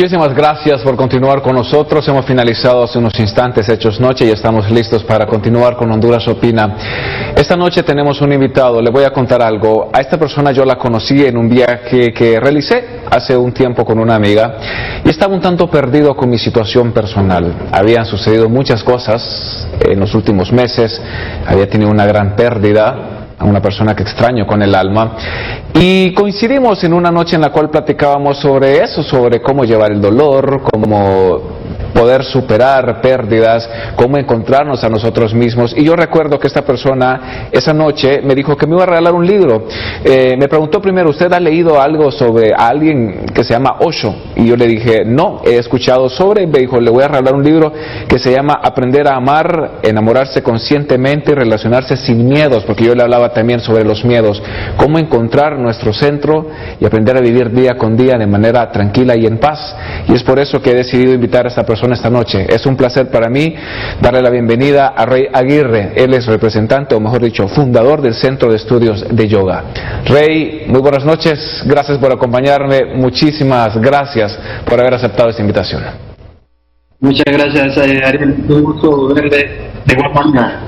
Muchísimas gracias por continuar con nosotros. Hemos finalizado hace unos instantes Hechos Noche y estamos listos para continuar con Honduras Opina. Esta noche tenemos un invitado. Le voy a contar algo. A esta persona yo la conocí en un viaje que realicé hace un tiempo con una amiga y estaba un tanto perdido con mi situación personal. Habían sucedido muchas cosas en los últimos meses. Había tenido una gran pérdida a una persona que extraño con el alma, y coincidimos en una noche en la cual platicábamos sobre eso, sobre cómo llevar el dolor, cómo poder superar pérdidas, cómo encontrarnos a nosotros mismos. Y yo recuerdo que esta persona esa noche me dijo que me iba a regalar un libro. Me preguntó primero: ¿usted ha leído algo sobre alguien que se llama Osho? Y yo le dije: no, he escuchado sobre. Me dijo: le voy a regalar un libro que se llama Aprender a amar, enamorarse conscientemente y relacionarse sin miedos, porque yo le hablaba también sobre los miedos, cómo encontrar nuestro centro y aprender a vivir día con día de manera tranquila y en paz. Y es por eso que he decidido invitar a esta persona esta noche. Es un placer para mí darle la bienvenida a Rey Aguirre. Él es representante, o mejor dicho, fundador del Centro de Estudios de Yoga. Rey, muy buenas noches, gracias por acompañarme, muchísimas gracias por haber aceptado esta invitación. Muchas gracias, Ariel, un gusto verle de igual manera.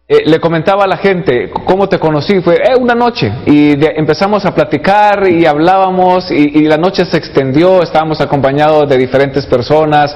Le comentaba a la gente cómo te conocí. Fue una noche y empezamos a platicar y hablábamos y la noche se extendió. Estábamos acompañados de diferentes personas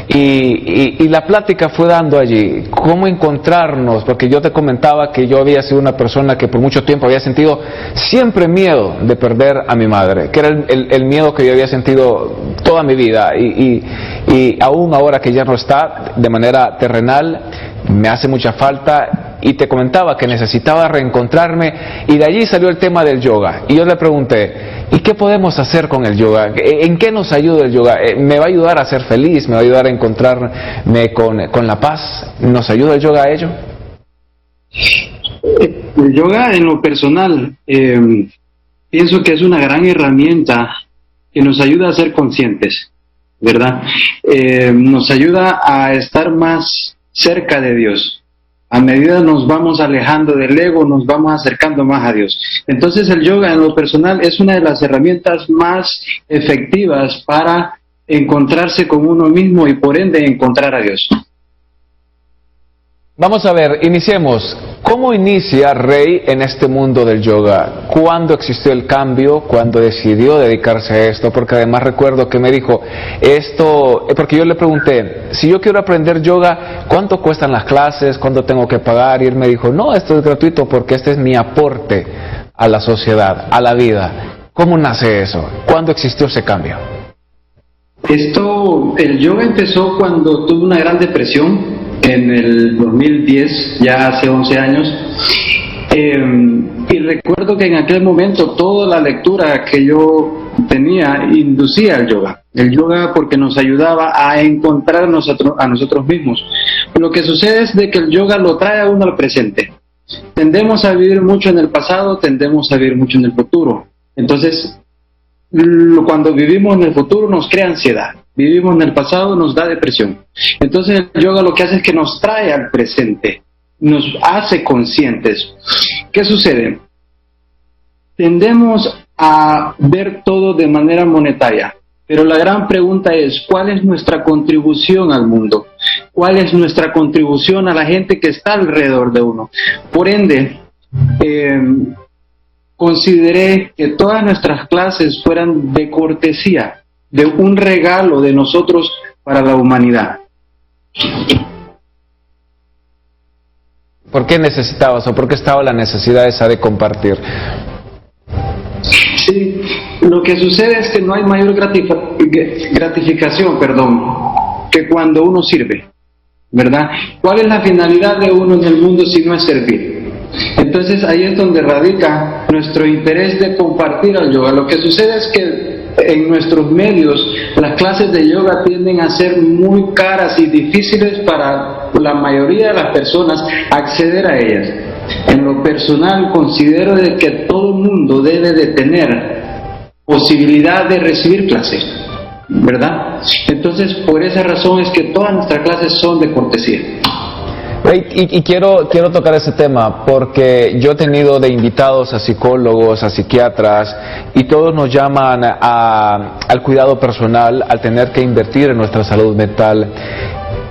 y la plática fue dando allí cómo encontrarnos, porque yo te comentaba que yo había sido una persona que por mucho tiempo había sentido siempre miedo de perder a mi madre, que era el miedo que yo había sentido toda mi vida y aún ahora que ya no está de manera terrenal me hace mucha falta. Y te comentaba que necesitaba reencontrarme, y de allí salió el tema del yoga. Y yo le pregunté: ¿y qué podemos hacer con el yoga? ¿En qué nos ayuda el yoga? ¿Me va a ayudar a ser feliz? ¿Me va a ayudar a encontrarme con la paz? ¿Nos ayuda el yoga a ello? El yoga, en lo personal, pienso que es una gran herramienta que nos ayuda a ser conscientes, ¿verdad? Nos ayuda a estar más cerca de Dios. A medida nos vamos alejando del ego, nos vamos acercando más a Dios. Entonces el yoga, en lo personal, es una de las herramientas más efectivas para encontrarse con uno mismo y por ende encontrar a Dios. Vamos a ver, iniciemos. ¿Cómo inicia Rey en este mundo del yoga? ¿Cuándo existió el cambio? ¿Cuándo decidió dedicarse a esto? Porque además recuerdo que me dijo esto, porque yo le pregunté: si yo quiero aprender yoga, ¿cuánto cuestan las clases? ¿Cuánto tengo que pagar? Y él me dijo: no, esto es gratuito porque este es mi aporte a la sociedad, a la vida. ¿Cómo nace eso? ¿Cuándo existió ese cambio? El yoga empezó cuando tuve una gran depresión. En el 2010, ya hace 11 años, y recuerdo que en aquel momento toda la lectura que yo tenía inducía al yoga. El yoga porque nos ayudaba a encontrarnos a nosotros mismos. Lo que sucede es de que el yoga lo trae a uno al presente. Tendemos a vivir mucho en el pasado, tendemos a vivir mucho en el futuro. Entonces, cuando vivimos en el futuro nos crea ansiedad. Vivimos en el pasado, nos da depresión. Entonces el yoga lo que hace es que nos trae al presente, nos hace conscientes. ¿Qué sucede? Tendemos a ver todo de manera monetaria, pero la gran pregunta es: ¿cuál es nuestra contribución al mundo? ¿Cuál es nuestra contribución a la gente que está alrededor de uno? Por ende, consideré que todas nuestras clases fueran de cortesía, de un regalo de nosotros para la humanidad. ¿Por qué necesitabas o por qué estaba la necesidad esa de compartir? Sí, lo que sucede es que no hay mayor gratificación, que cuando uno sirve, ¿verdad? ¿Cuál es la finalidad de uno en el mundo si no es servir? Entonces ahí es donde radica nuestro interés de compartir al yoga. Lo que sucede es que en nuestros medios las clases de yoga tienden a ser muy caras y difíciles para la mayoría de las personas acceder a ellas. En lo personal considero de que todo mundo debe de tener posibilidad de recibir clases, ¿verdad? Entonces por esa razón es que todas nuestras clases son de cortesía. Y quiero tocar ese tema porque yo he tenido de invitados a psicólogos, a psiquiatras, y todos nos llaman al cuidado personal, al tener que invertir en nuestra salud mental.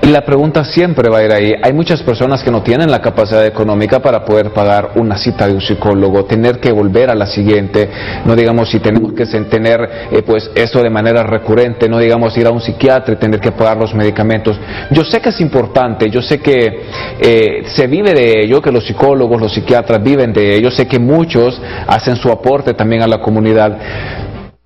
Y la pregunta siempre va a ir ahí. Hay muchas personas que no tienen la capacidad económica para poder pagar una cita de un psicólogo, tener que volver a la siguiente, no digamos si tenemos que tener pues eso de manera recurrente, no digamos ir a un psiquiatra y tener que pagar los medicamentos. Yo sé que es importante, yo sé que se vive de ello, que los psicólogos, los psiquiatras viven de ello, sé que muchos hacen su aporte también a la comunidad.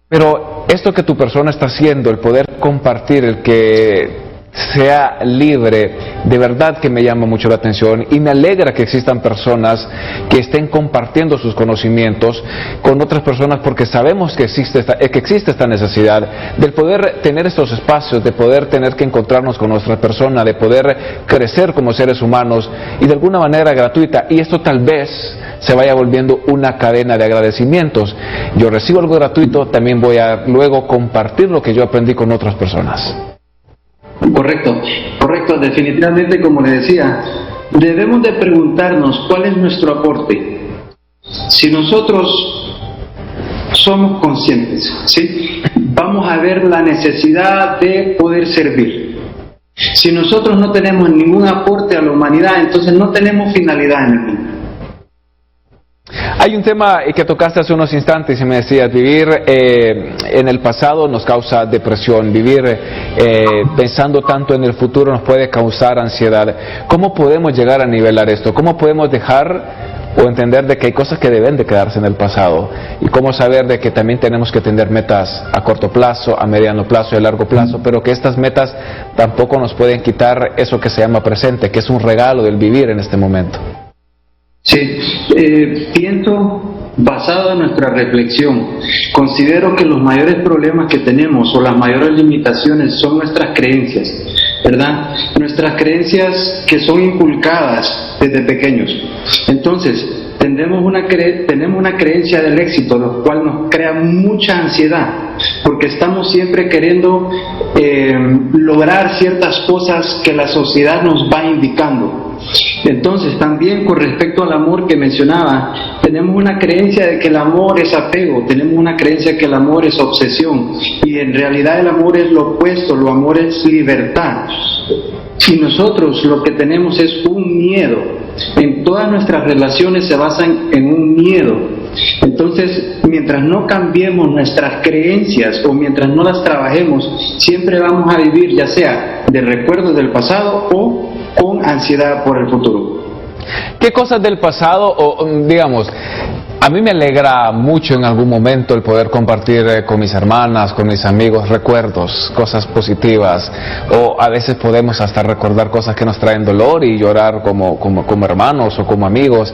Pero esto que tu persona está haciendo, el poder compartir, el que sea libre, de verdad que me llama mucho la atención, y me alegra que existan personas que estén compartiendo sus conocimientos con otras personas, porque sabemos que existe esta necesidad del poder tener estos espacios, de poder tener que encontrarnos con nuestra persona, de poder crecer como seres humanos y de alguna manera gratuita, y esto tal vez se vaya volviendo una cadena de agradecimientos. Yo recibo algo gratuito, también voy a luego compartir lo que yo aprendí con otras personas. Correcto, definitivamente, como le decía, debemos de preguntarnos cuál es nuestro aporte. Si nosotros somos conscientes, ¿sí?, vamos a ver la necesidad de poder servir. Si nosotros no tenemos ningún aporte a la humanidad, entonces no tenemos finalidad en el mundo. Hay un tema que tocaste hace unos instantes y me decías, vivir en el pasado nos causa depresión, vivir pensando tanto en el futuro nos puede causar ansiedad. ¿Cómo podemos llegar a nivelar esto? ¿Cómo podemos dejar o entender de que hay cosas que deben de quedarse en el pasado? ¿Y cómo saber de que también tenemos que tener metas a corto plazo, a mediano plazo y a largo plazo, pero que estas metas tampoco nos pueden quitar eso que se llama presente, que es un regalo del vivir en este momento? Sí, pienso, basado en nuestra reflexión, considero que los mayores problemas que tenemos o las mayores limitaciones son nuestras creencias, ¿verdad? Nuestras creencias que son inculcadas desde pequeños. Entonces, tenemos una creencia del éxito, lo cual nos crea mucha ansiedad, porque estamos siempre queriendo lograr ciertas cosas que la sociedad nos va indicando. Entonces, también con respecto al amor que mencionaba, tenemos una creencia de que el amor es apego, tenemos una creencia que el amor es obsesión, y en realidad el amor es lo opuesto, el amor es libertad. Y nosotros lo que tenemos es un miedo. En todas nuestras relaciones se basan en un miedo. Entonces, mientras no cambiemos nuestras creencias o mientras no las trabajemos, siempre vamos a vivir ya sea de recuerdos del pasado o con ansiedad por el futuro. ¿Qué cosas del pasado, o digamos, a mí me alegra mucho en algún momento el poder compartir con mis hermanas, con mis amigos, recuerdos, cosas positivas, o a veces podemos hasta recordar cosas que nos traen dolor y llorar como hermanos o como amigos?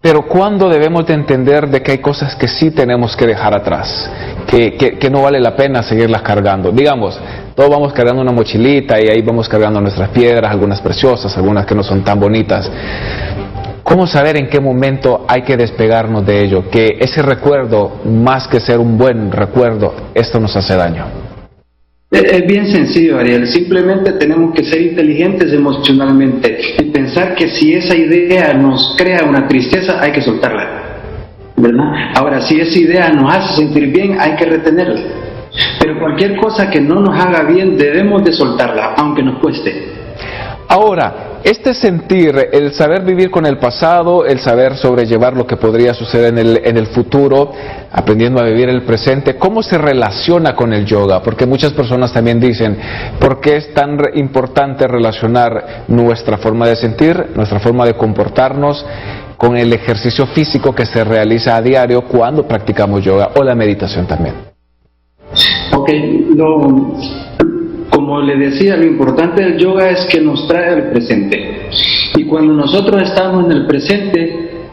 Pero ¿cuándo debemos de entender de que hay cosas que sí tenemos que dejar atrás? Que no vale la pena seguirlas cargando. Digamos, todos vamos cargando una mochilita y ahí vamos cargando nuestras piedras, algunas preciosas, algunas que no son tan bonitas. ¿Cómo saber en qué momento hay que despegarnos de ello? Que ese recuerdo, más que ser un buen recuerdo, esto nos hace daño. Es bien sencillo, Ariel. Simplemente tenemos que ser inteligentes emocionalmente y pensar que si esa idea nos crea una tristeza, hay que soltarla, ¿verdad? Ahora, si esa idea nos hace sentir bien, hay que retenerla. Pero cualquier cosa que no nos haga bien, debemos de soltarla, aunque nos cueste. Ahora, este sentir, el saber vivir con el pasado, el saber sobrellevar lo que podría suceder en el futuro, aprendiendo a vivir el presente, ¿cómo se relaciona con el yoga? Porque muchas personas también dicen, ¿por qué es tan importante relacionar nuestra forma de sentir, nuestra forma de comportarnos con el ejercicio físico que se realiza a diario cuando practicamos yoga, o la meditación también? Ok, como le decía, lo importante del yoga es que nos trae al presente. Y cuando nosotros estamos en el presente,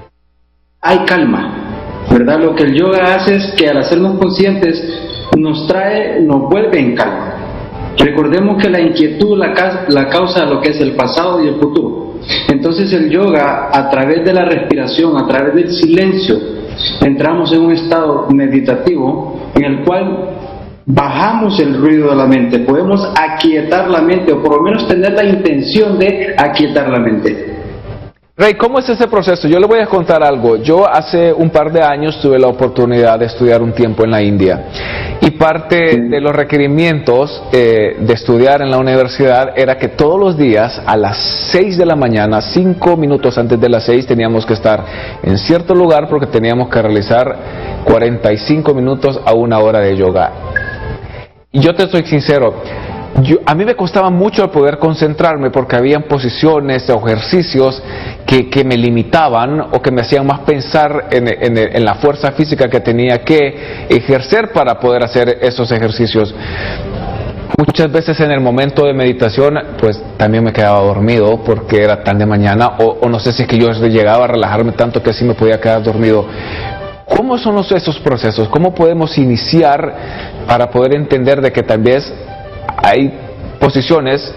hay calma, ¿verdad? Lo que el yoga hace es que al hacernos conscientes, nos vuelve en calma. Recordemos que la inquietud la causa lo que es el pasado y el futuro. Entonces el yoga, a través de la respiración, a través del silencio, entramos en un estado meditativo en el cual bajamos el ruido de la mente, podemos aquietar la mente, o por lo menos tener la intención de aquietar la mente. Rey, ¿cómo es ese proceso? Yo le voy a contar algo. Yo hace un par de años tuve la oportunidad de estudiar un tiempo en la India, y parte de los requerimientos de estudiar en la universidad era que todos los días a las 6 de la mañana, 5 minutos antes de las 6, teníamos que estar en cierto lugar porque teníamos que realizar 45 minutos a una hora de yoga. Y yo te soy sincero, a mí me costaba mucho el poder concentrarme porque habían posiciones o ejercicios que me limitaban o que me hacían más pensar en la fuerza física que tenía que ejercer para poder hacer esos ejercicios. Muchas veces en el momento de meditación pues también me quedaba dormido porque era tan de mañana, o no sé si es que yo llegaba a relajarme tanto que así me podía quedar dormido. ¿Cómo son esos procesos? ¿Cómo podemos iniciar para poder entender de que tal vez hay posiciones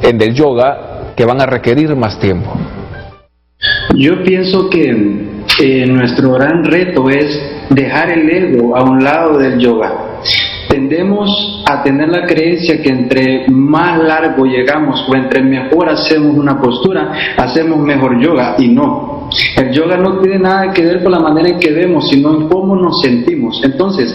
en el yoga que van a requerir más tiempo? Yo pienso que nuestro gran reto es dejar el ego a un lado del yoga. Tendemos a tener la creencia que entre más largo llegamos o entre mejor hacemos una postura, hacemos mejor yoga, y no. El yoga no tiene nada que ver con la manera en que vemos, sino en cómo nos sentimos. Entonces,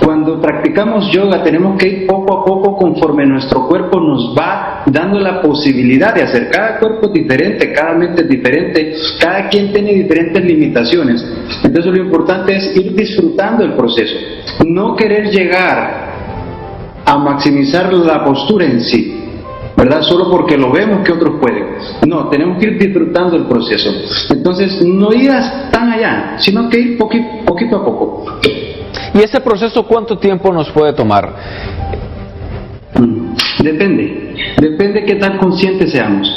cuando practicamos yoga tenemos que ir poco a poco conforme nuestro cuerpo nos va dando la posibilidad de hacer. Cada cuerpo es diferente, cada mente es diferente, cada quien tiene diferentes limitaciones. Entonces lo importante es ir disfrutando el proceso, no querer llegar a maximizar la postura en sí, ¿verdad? Solo porque lo vemos que otros pueden. No, tenemos que ir disfrutando el proceso. Entonces no ir tan allá, sino que ir poquito a poco. ¿Y ese proceso cuánto tiempo nos puede tomar? Depende qué tan conscientes seamos.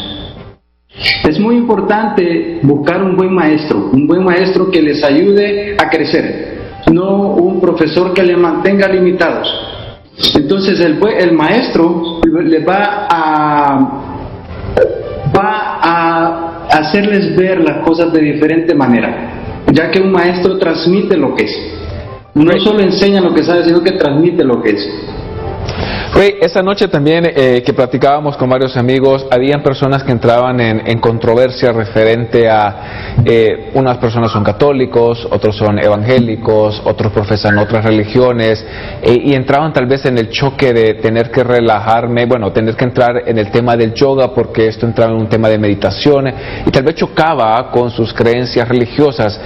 Es muy importante buscar un buen maestro que les ayude a crecer, no un profesor que les mantenga limitados. Entonces el maestro les va a hacerles ver las cosas de diferente manera, ya que un maestro transmite lo que es. No solo enseña lo que sabe, sino que transmite lo que es. Esa noche también que platicábamos con varios amigos, habían personas que entraban en controversia referente a unas personas son católicos, otros son evangélicos, otros profesan otras religiones, y entraban tal vez en el choque de tener que relajarme, tener que entrar en el tema del yoga porque esto entraba en un tema de meditación y tal vez chocaba con sus creencias religiosas.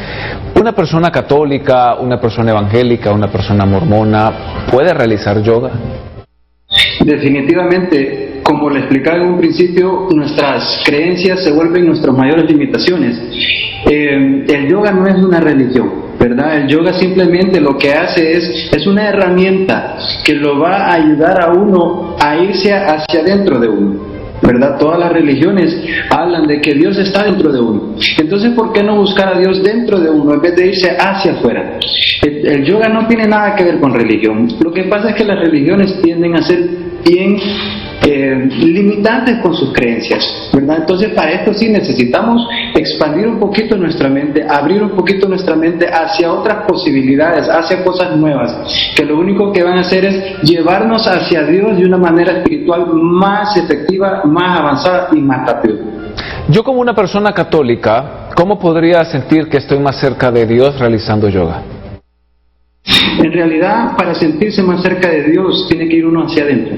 ¿Una persona católica, una persona evangélica, una persona mormona puede realizar yoga? Definitivamente, como le explicaba en un principio, nuestras creencias se vuelven nuestras mayores limitaciones. El yoga no es una religión, ¿verdad? El yoga simplemente lo que hace es una herramienta que lo va a ayudar a uno a irse hacia adentro de uno, ¿verdad? Todas las religiones hablan de que Dios está dentro de uno. Entonces, ¿por qué no buscar a Dios dentro de uno en vez de irse hacia afuera? El yoga no tiene nada que ver con religión. Lo que pasa es que las religiones tienden a ser bien limitantes con sus creencias, ¿verdad? Entonces, para esto sí necesitamos expandir un poquito nuestra mente, abrir un poquito nuestra mente hacia otras posibilidades, hacia cosas nuevas, que lo único que van a hacer es llevarnos hacia Dios de una manera espiritual más efectiva, más avanzada y más rápido. Yo, como una persona católica, ¿cómo podría sentir que estoy más cerca de Dios realizando yoga? En realidad, para sentirse más cerca de Dios, tiene que ir uno hacia adentro.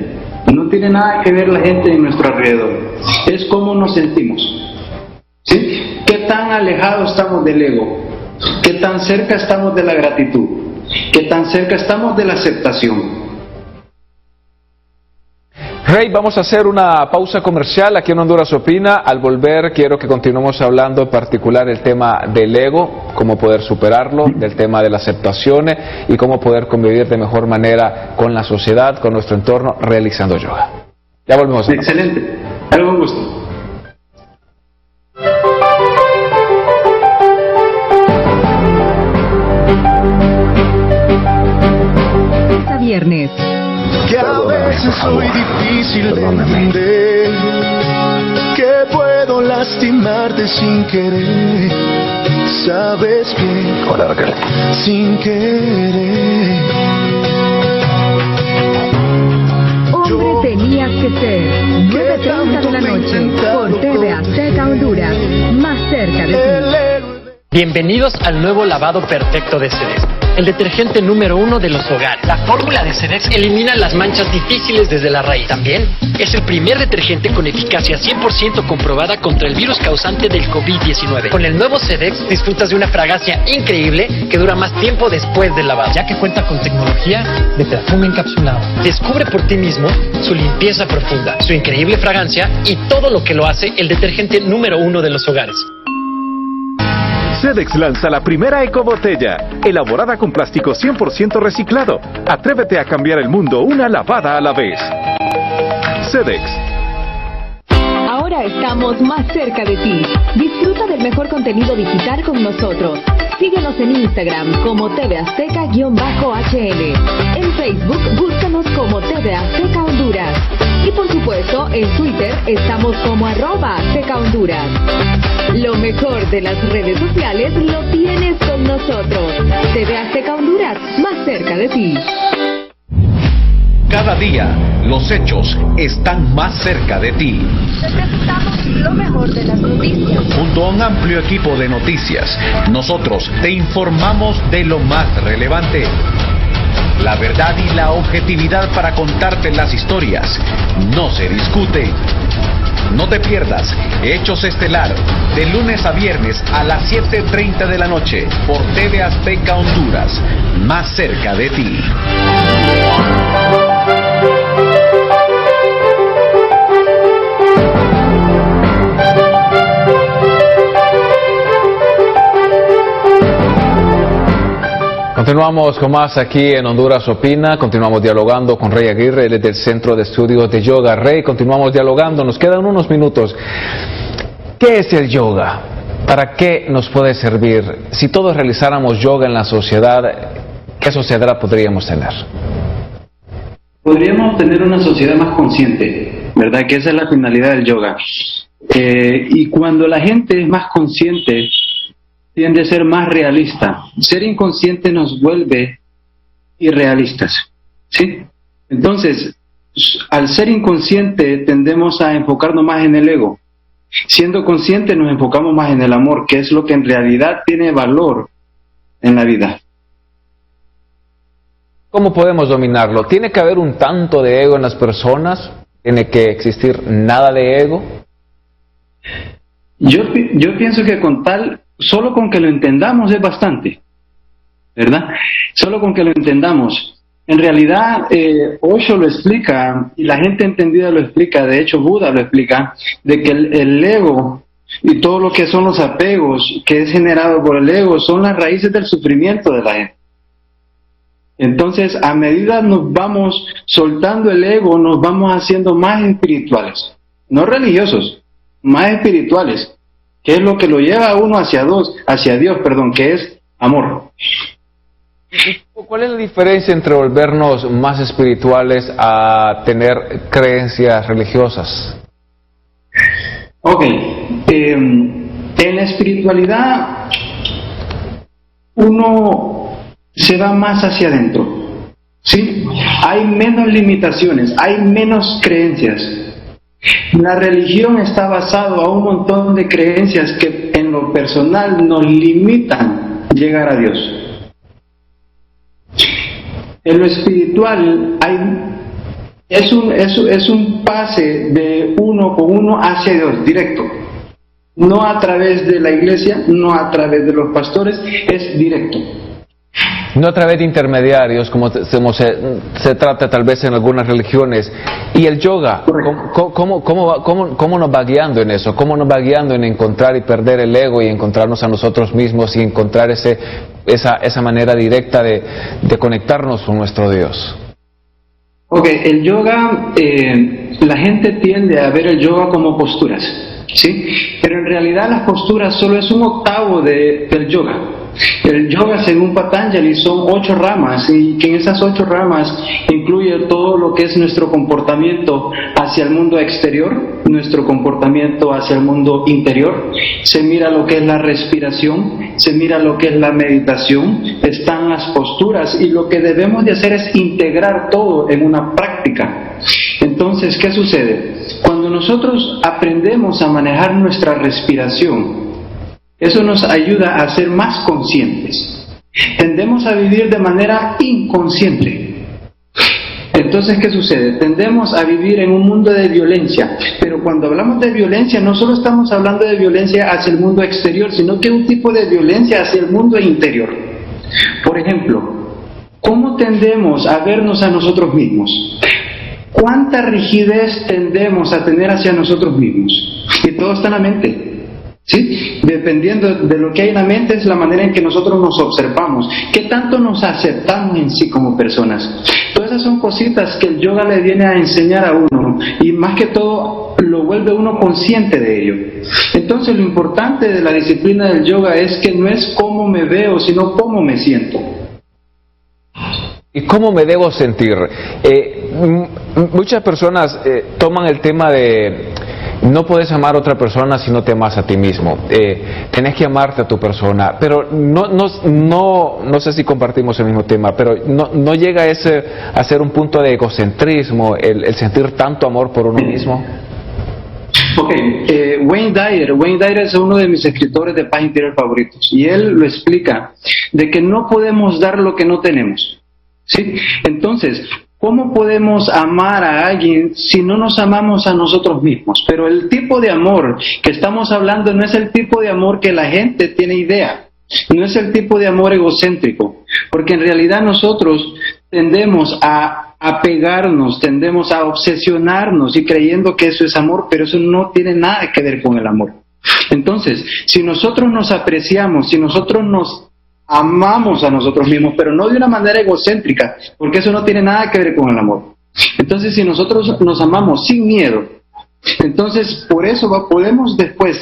No tiene nada que ver la gente en nuestro alrededor. Es cómo nos sentimos, ¿sí? ¿Qué tan alejados estamos del ego? ¿Qué tan cerca estamos de la gratitud? ¿Qué tan cerca estamos de la aceptación? Rey, vamos a hacer una pausa comercial aquí en Honduras Opina. Al volver quiero que continuemos hablando en particular el tema del ego, cómo poder superarlo, del tema de la aceptación y cómo poder convivir de mejor manera con la sociedad, con nuestro entorno, realizando yoga. Ya volvemos. Excelente. Algo gusto. Hasta viernes. Que a veces soy difícil de entender, que puedo lastimarte sin querer. Sabes que, hola Raquel, sin querer, que ser. 9:30 de la noche por TV Azteca Honduras. Más cerca de ti. Bienvenidos al nuevo lavado perfecto de Sedex, el detergente número 1 de los hogares. La fórmula de Sedex elimina las manchas difíciles desde la raíz. También es el primer detergente con eficacia 100% comprobada contra el virus causante del COVID-19. Con el nuevo Sedex disfrutas de una fragancia increíble que dura más tiempo después del lavado, ya que cuenta con tecnología de perfume encapsulado. Descubre por ti mismo su limpieza profunda, su increíble fragancia y todo lo que lo hace el detergente número 1 de los hogares. Sedex lanza la primera ecobotella, elaborada con plástico 100% reciclado. Atrévete a cambiar el mundo una lavada a la vez. Sedex. Ahora estamos más cerca de ti. Disfruta del mejor contenido digital con nosotros. Síguenos en Instagram como TV Azteca-HN. En Facebook, búscanos como TV Azteca Honduras. Y por supuesto, en Twitter estamos como @Azteca Honduras. Lo mejor de las redes sociales lo tienes con nosotros. TV Azteca Honduras, más cerca de ti. Cada día, los hechos están más cerca de ti. Necesitamos lo mejor de las noticias. Junto a un amplio equipo de noticias, nosotros te informamos de lo más relevante. La verdad y la objetividad para contarte las historias no se discute. No te pierdas Hechos Estelar, de lunes a viernes a las 7:30 de la noche por TV Azteca Honduras, más cerca de ti. Continuamos con más aquí en Honduras Opina, continuamos dialogando con Rey Aguirre, él es del Centro de Estudios de Yoga. Rey, continuamos dialogando, nos quedan unos minutos. ¿Qué es el yoga? ¿Para qué nos puede servir? Si todos realizáramos yoga en la sociedad, ¿qué sociedad podríamos tener? Podríamos tener una sociedad más consciente, ¿verdad? Que esa es la finalidad del yoga. Y cuando la gente es más consciente, tiende a ser más realista. Ser inconsciente nos vuelve irrealistas, ¿sí? Entonces, al ser inconsciente tendemos a enfocarnos más en el ego. Siendo consciente nos enfocamos más en el amor, que es lo que en realidad tiene valor en la vida. ¿Cómo podemos dominarlo? ¿Tiene que haber un tanto de ego en las personas? ¿Tiene que existir nada de ego? Yo pienso que solo con que lo entendamos es bastante, ¿verdad? Solo con que lo entendamos. En realidad, Osho lo explica, y la gente entendida lo explica, de hecho Buda lo explica, de que el ego y todo lo que son los apegos que es generado por el ego son las raíces del sufrimiento de la gente. Entonces, a medida nos vamos soltando el ego, nos vamos haciendo más espirituales, no religiosos, más espirituales, que es lo que lo lleva a uno hacia Dios, que es amor. ¿Cuál es la diferencia entre volvernos más espirituales a tener creencias religiosas? Ok, en la espiritualidad uno se va más hacia adentro, ¿sí? Hay menos limitaciones, hay menos creencias. La religión está basada a un montón de creencias que en lo personal nos limitan llegar a Dios. En lo espiritual es un pase de uno con uno hacia Dios, directo. No a través de la iglesia, no a través de los pastores, es directo. No a través de intermediarios, como se trata tal vez en algunas religiones. ¿Y el yoga? ¿Cómo nos va guiando en eso? ¿Cómo nos va guiando en encontrar y perder el ego y encontrarnos a nosotros mismos y encontrar esa manera directa de conectarnos con nuestro Dios? Ok, el yoga, la gente tiende a ver el yoga como posturas, ¿sí? Pero en realidad las posturas solo es un octavo del yoga. El yoga, según Patanjali, son 8 ramas, y que en esas 8 ramas incluye todo lo que es nuestro comportamiento hacia el mundo exterior, nuestro comportamiento hacia el mundo interior. Se mira lo que es la respiración, se mira lo que es la meditación, están las posturas, y lo que debemos de hacer es integrar todo en una práctica. Entonces, Entonces, ¿qué sucede? Cuando nosotros aprendemos a manejar nuestra respiración, eso nos ayuda a ser más conscientes. Tendemos a vivir de manera inconsciente. Entonces, ¿qué sucede? Tendemos a vivir en un mundo de violencia, pero cuando hablamos de violencia no solo estamos hablando de violencia hacia el mundo exterior, sino que un tipo de violencia hacia el mundo interior. Por ejemplo, ¿cómo tendemos a vernos a nosotros mismos? ¿Cuánta rigidez tendemos a tener hacia nosotros mismos? Y todo está en la mente. ¿Sí? Dependiendo de lo que hay en la mente es la manera en que nosotros nos observamos, qué tanto nos aceptamos en sí como personas. Todas esas son cositas que el yoga le viene a enseñar a uno, y más que todo lo vuelve uno consciente de ello. Entonces lo importante de la disciplina del yoga es que no es cómo me veo, sino cómo me siento. ¿Y cómo me debo sentir? Muchas personas toman el tema de no puedes amar a otra persona si no te amas a ti mismo. Tenés que amarte a tu persona, pero no sé si compartimos el mismo tema, pero no llega a ser un punto de egocentrismo el sentir tanto amor por uno mismo. Ok, Wayne Dyer es uno de mis escritores de paz interior favoritos, y él lo explica de que no podemos dar lo que no tenemos. ¿Sí? Entonces, ¿cómo podemos amar a alguien si no nos amamos a nosotros mismos? Pero el tipo de amor que estamos hablando no es el tipo de amor que la gente tiene idea, no es el tipo de amor egocéntrico, porque en realidad nosotros tendemos a apegarnos, tendemos a obsesionarnos y creyendo que eso es amor, pero eso no tiene nada que ver con el amor. Entonces, si nosotros nos apreciamos, si nosotros nos amamos a nosotros mismos, pero no de una manera egocéntrica, porque eso no tiene nada que ver con el amor. Entonces, si nosotros nos amamos sin miedo, entonces por eso podemos después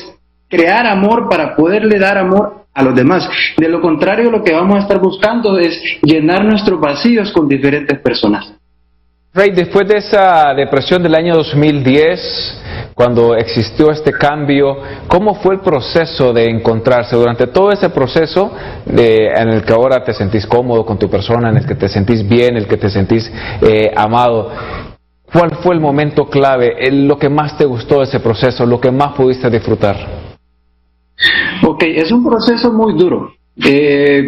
crear amor para poderle dar amor a los demás. De lo contrario, lo que vamos a estar buscando es llenar nuestros vacíos con diferentes personas. Ray, después de esa depresión del año 2010, cuando existió este cambio, ¿cómo fue el proceso de encontrarse? Durante todo ese proceso en el que ahora te sentís cómodo con tu persona, en el que te sentís bien, en el que te sentís amado, ¿cuál fue el momento clave, lo que más te gustó de ese proceso, lo que más pudiste disfrutar? Ok, es un proceso muy duro.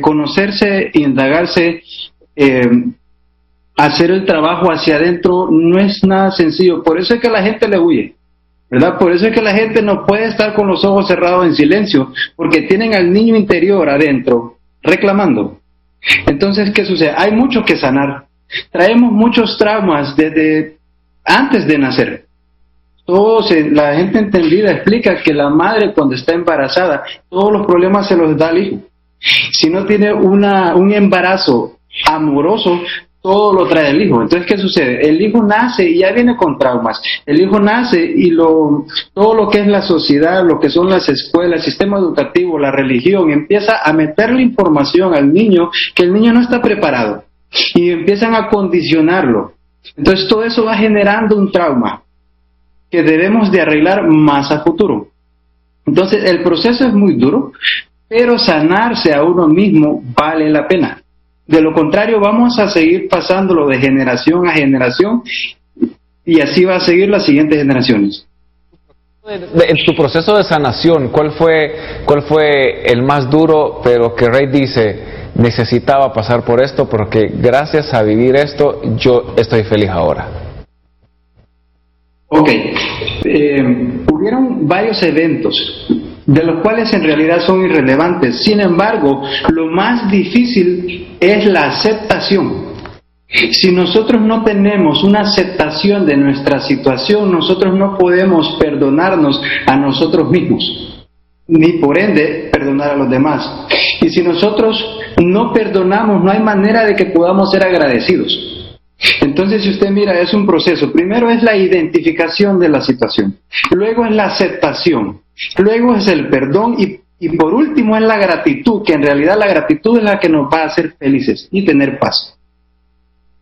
Conocerse, indagarse, hacer el trabajo hacia adentro no es nada sencillo. Por eso es que la gente le huye, ¿verdad? Por eso es que la gente no puede estar con los ojos cerrados en silencio, porque tienen al niño interior adentro reclamando. Entonces, ¿qué sucede? Hay mucho que sanar. Traemos muchos traumas desde antes de nacer. La gente entendida explica que la madre, cuando está embarazada, todos los problemas se los da al hijo. Si no tiene un embarazo amoroso, todo lo trae el hijo. Entonces, ¿qué sucede? El hijo nace y ya viene con traumas. El hijo nace y todo lo que es la sociedad, lo que son las escuelas, el sistema educativo, la religión, empieza a meterle información al niño que el niño no está preparado. Y empiezan a condicionarlo. Entonces, todo eso va generando un trauma que debemos de arreglar más a futuro. Entonces, el proceso es muy duro, pero sanarse a uno mismo vale la pena. De lo contrario, vamos a seguir pasándolo de generación a generación, y así va a seguir las siguientes generaciones. En tu proceso de sanación, ¿cuál fue el más duro, pero que Ray dice, necesitaba pasar por esto porque gracias a vivir esto, yo estoy feliz ahora? Ok, hubieron varios eventos, de los cuales en realidad son irrelevantes. Sin embargo, lo más difícil es la aceptación. Si nosotros no tenemos una aceptación de nuestra situación, nosotros no podemos perdonarnos a nosotros mismos, ni por ende perdonar a los demás. Y si nosotros no perdonamos, no hay manera de que podamos ser agradecidos. Entonces, si usted mira, es un proceso. Primero es la identificación de la situación, luego es la aceptación, luego es el perdón y por último es la gratitud, que en realidad la gratitud es la que nos va a hacer felices y tener paz.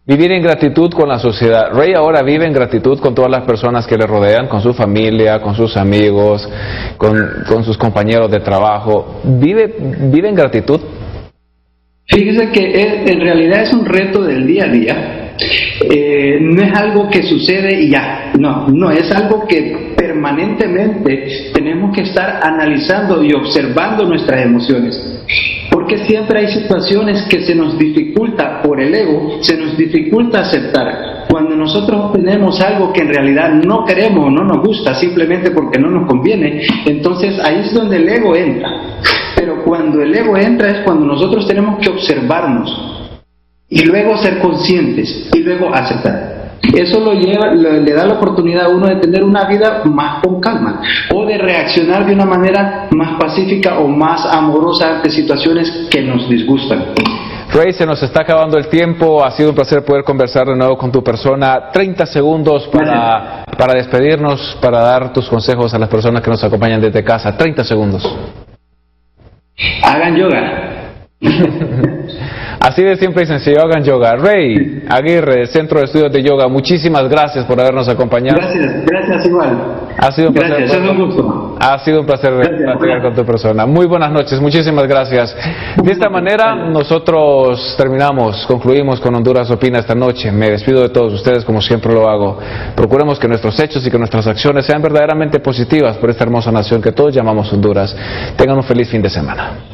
Vivir en gratitud con la sociedad. Ray ahora vive en gratitud con todas las personas que le rodean, con su familia, con sus amigos, con sus compañeros de trabajo. ¿Vive en gratitud? Fíjese que en realidad es un reto del día a día. No es algo que sucede y ya, no, es algo que permanentemente tenemos que estar analizando y observando nuestras emociones, porque siempre hay situaciones que se nos dificulta por el ego, se nos dificulta aceptar. Cuando nosotros tenemos algo que en realidad no queremos o no nos gusta simplemente porque no nos conviene, entonces ahí es donde el ego entra. Pero cuando el ego entra es cuando nosotros tenemos que observarnos y luego ser conscientes y luego aceptar. Eso le da la oportunidad a uno de tener una vida más con calma o de reaccionar de una manera más pacífica o más amorosa ante situaciones que nos disgustan. Ray, se nos está acabando el tiempo. Ha sido un placer poder conversar de nuevo con tu persona. 30 segundos para despedirnos, para dar tus consejos a las personas que nos acompañan desde casa. 30 segundos. Hagan yoga. Así de simple y sencillo, hagan yoga. Ray Aguirre, del Centro de Estudios de Yoga, muchísimas gracias por habernos acompañado. Gracias igual. Ha sido un placer. Gracias, es un gusto. Ha sido un placer platicar con tu persona. Muy buenas noches, muchísimas gracias. De esta manera nosotros concluimos con Honduras Opina esta noche. Me despido de todos ustedes como siempre lo hago. Procuremos que nuestros hechos y que nuestras acciones sean verdaderamente positivas por esta hermosa nación que todos llamamos Honduras. Tengan un feliz fin de semana.